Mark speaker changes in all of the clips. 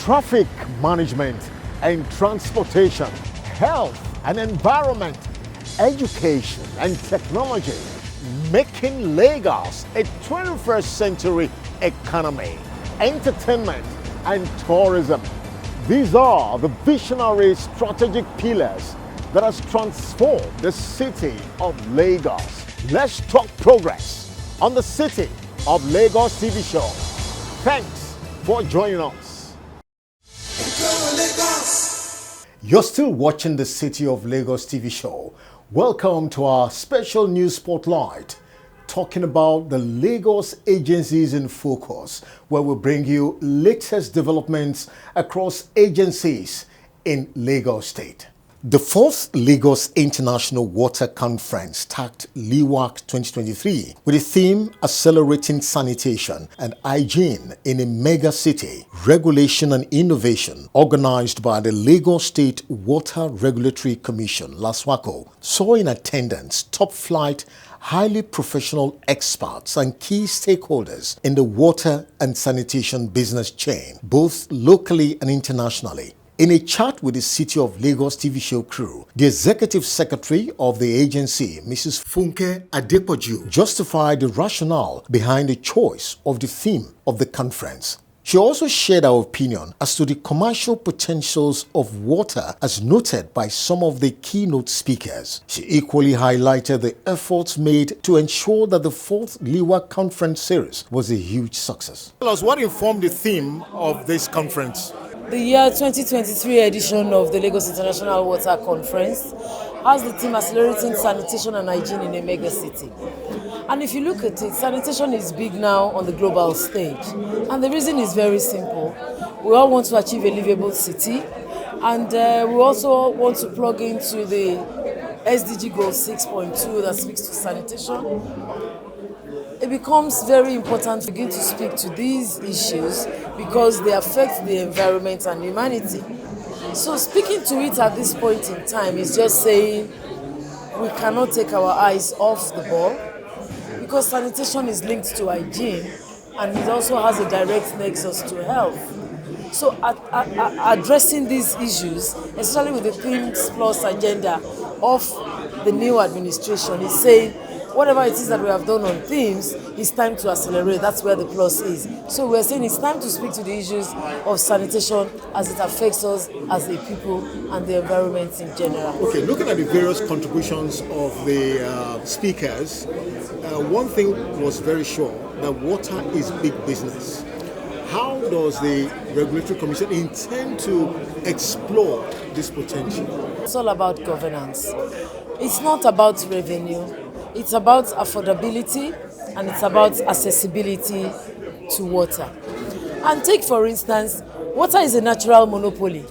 Speaker 1: traffic management and transportation, health and environment, education and technology, making Lagos a 21st century economy, entertainment and tourism. These are the visionary strategic pillars that has transformed the city of Lagos. Let's talk progress on the City of Lagos TV show. Thanks for joining us. You're still watching the City of Lagos TV show. Welcome to our special news spotlight, talking about the Lagos agencies in focus, where we bring you latest developments across agencies in Lagos State. The 4th Lagos International Water Conference, tagged Liwac 2023, with the theme Accelerating Sanitation and Hygiene in a Mega City, Regulation and Innovation, organized by the Lagos State Water Regulatory Commission, LASWACO, saw in attendance top-flight, highly professional experts and key stakeholders in the water and sanitation business chain, both locally and internationally. In a chat with the City of Lagos TV show crew, the Executive Secretary of the agency, Mrs. Funke Adepoju, justified the rationale behind the choice of the theme of the conference. She also shared her opinion as to the commercial potentials of water as noted by some of the keynote speakers. She equally highlighted the efforts made to ensure that the 4th Liwac Conference series was a huge success. Tell us, what informed the theme of this conference?
Speaker 2: The year 2023 edition of the Lagos International Water Conference has the theme Accelerating Sanitation and Hygiene in a Mega City. And if you look at it, sanitation is big now on the global stage. And the reason is very simple. We all want to achieve a livable city, and we also want to plug into the SDG Goal 6.2 that speaks to sanitation. It becomes very important to begin to speak to these issues because they affect the environment and humanity. So speaking to it at this point in time is just saying we cannot take our eyes off the ball, because sanitation is linked to hygiene and it also has a direct nexus to health. So addressing these issues, especially with the Themes Plus agenda of the new administration, is saying whatever it is that we have done on themes, it's time to accelerate. That's where the plus is. So we're saying it's time to speak to the issues of sanitation as it affects us as a people and the environment in general.
Speaker 1: Okay, looking at the various contributions of the speakers, one thing was very sure, that water is big business. How does the Regulatory Commission intend to explore this potential?
Speaker 2: It's all about governance. It's not about revenue. It's about affordability and it's about accessibility to water. And take, for instance, water is a natural monopoly.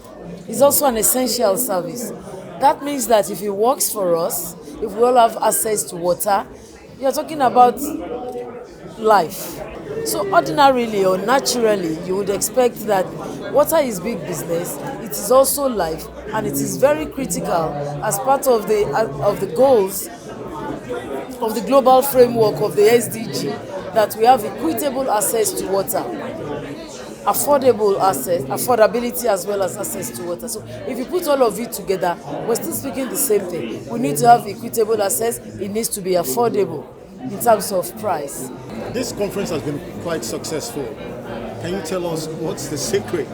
Speaker 2: It's also an essential service. That means that if it works for us, if we all have access to water, you're talking about life. So ordinarily or naturally, you would expect that water is big business, it is also life, and it is very critical as part of the goals of the global framework of the SDG, that we have equitable access to water, affordability as well as access to water. So if you put all of it together, we're still speaking the same thing. We need to have equitable access, it needs to be affordable in terms of price.
Speaker 1: This conference has been quite successful. Can you tell us what's the secret?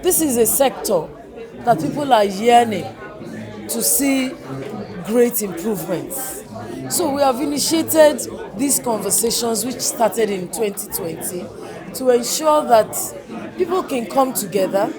Speaker 2: This is a sector that people are yearning to see great improvements. So we have initiated these conversations, which started in 2020, to ensure that people can come together,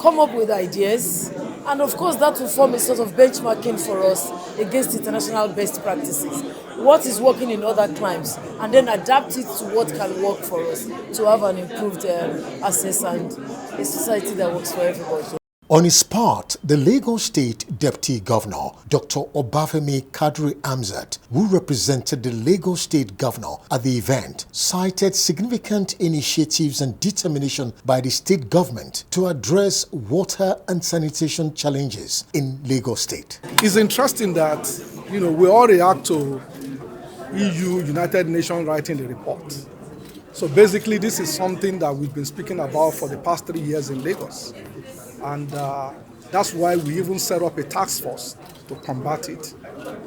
Speaker 2: come up with ideas, and of course that will form a sort of benchmarking for us against international best practices. What is working in other climes, and then adapt it to what can work for us to have an improved access and a society that works for everybody.
Speaker 1: On his part, the Lagos State Deputy Governor, Dr. Obafemi Kadri Amzat, who represented the Lagos State Governor at the event, cited significant initiatives and determination by the state government to address water and sanitation challenges in Lagos State.
Speaker 3: It's interesting that, we all react to EU, United Nations writing the report. So basically, this is something that we've been speaking about for the past 3 years in Lagos. And that's why we even set up a task force to combat it.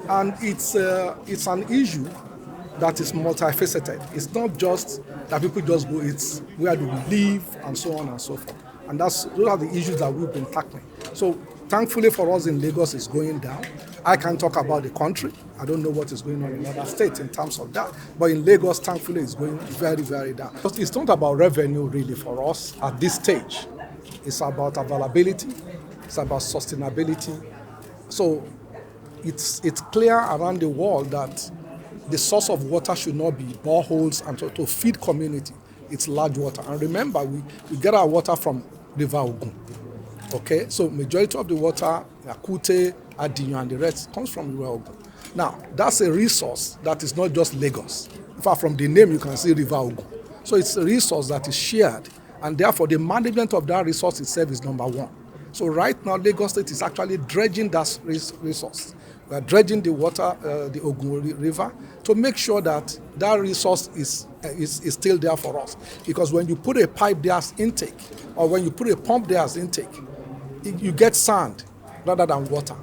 Speaker 3: And it's an issue that is multifaceted. It's not just that people just go, it's where do we live and so on and so forth. And those are the issues that we've been tackling. So thankfully for us in Lagos, it's going down. I can't talk about the country. I don't know what is going on in other states in terms of that. But in Lagos, thankfully, it's going very, very down. But it's not about revenue really for us at this stage. It's about availability. It's about sustainability. So it's clear around the world that the source of water should not be boreholes and to feed community. It's large water. And remember, we get our water from River Ogun. Okay, so majority of the water, Akute, Adinyo, and the rest comes from River Ogun. Now, that's a resource that is not just Lagos. In fact, from the name, you can see River Ogun. So it's a resource that is shared, and therefore the management of that resource itself is number one. So right now, Lagos State is actually dredging that resource. We are dredging the water, the Ogun River, to make sure that that resource is still there for us. Because when you put a pipe there as intake, or when you put a pump there as intake, you get sand rather than water.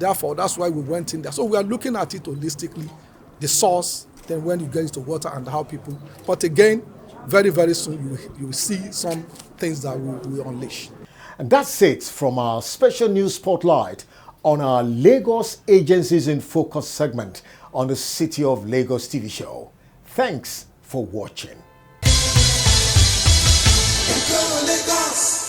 Speaker 3: Therefore, that's why we went in there. So we are looking at it holistically, the source, then when you get into water and how people. But again, very, very soon you will see some things that we will unleash.
Speaker 1: And that's it from our special news spotlight on our Lagos Agencies in Focus segment on the City of Lagos TV show. Thanks for watching.
Speaker 4: Lagos.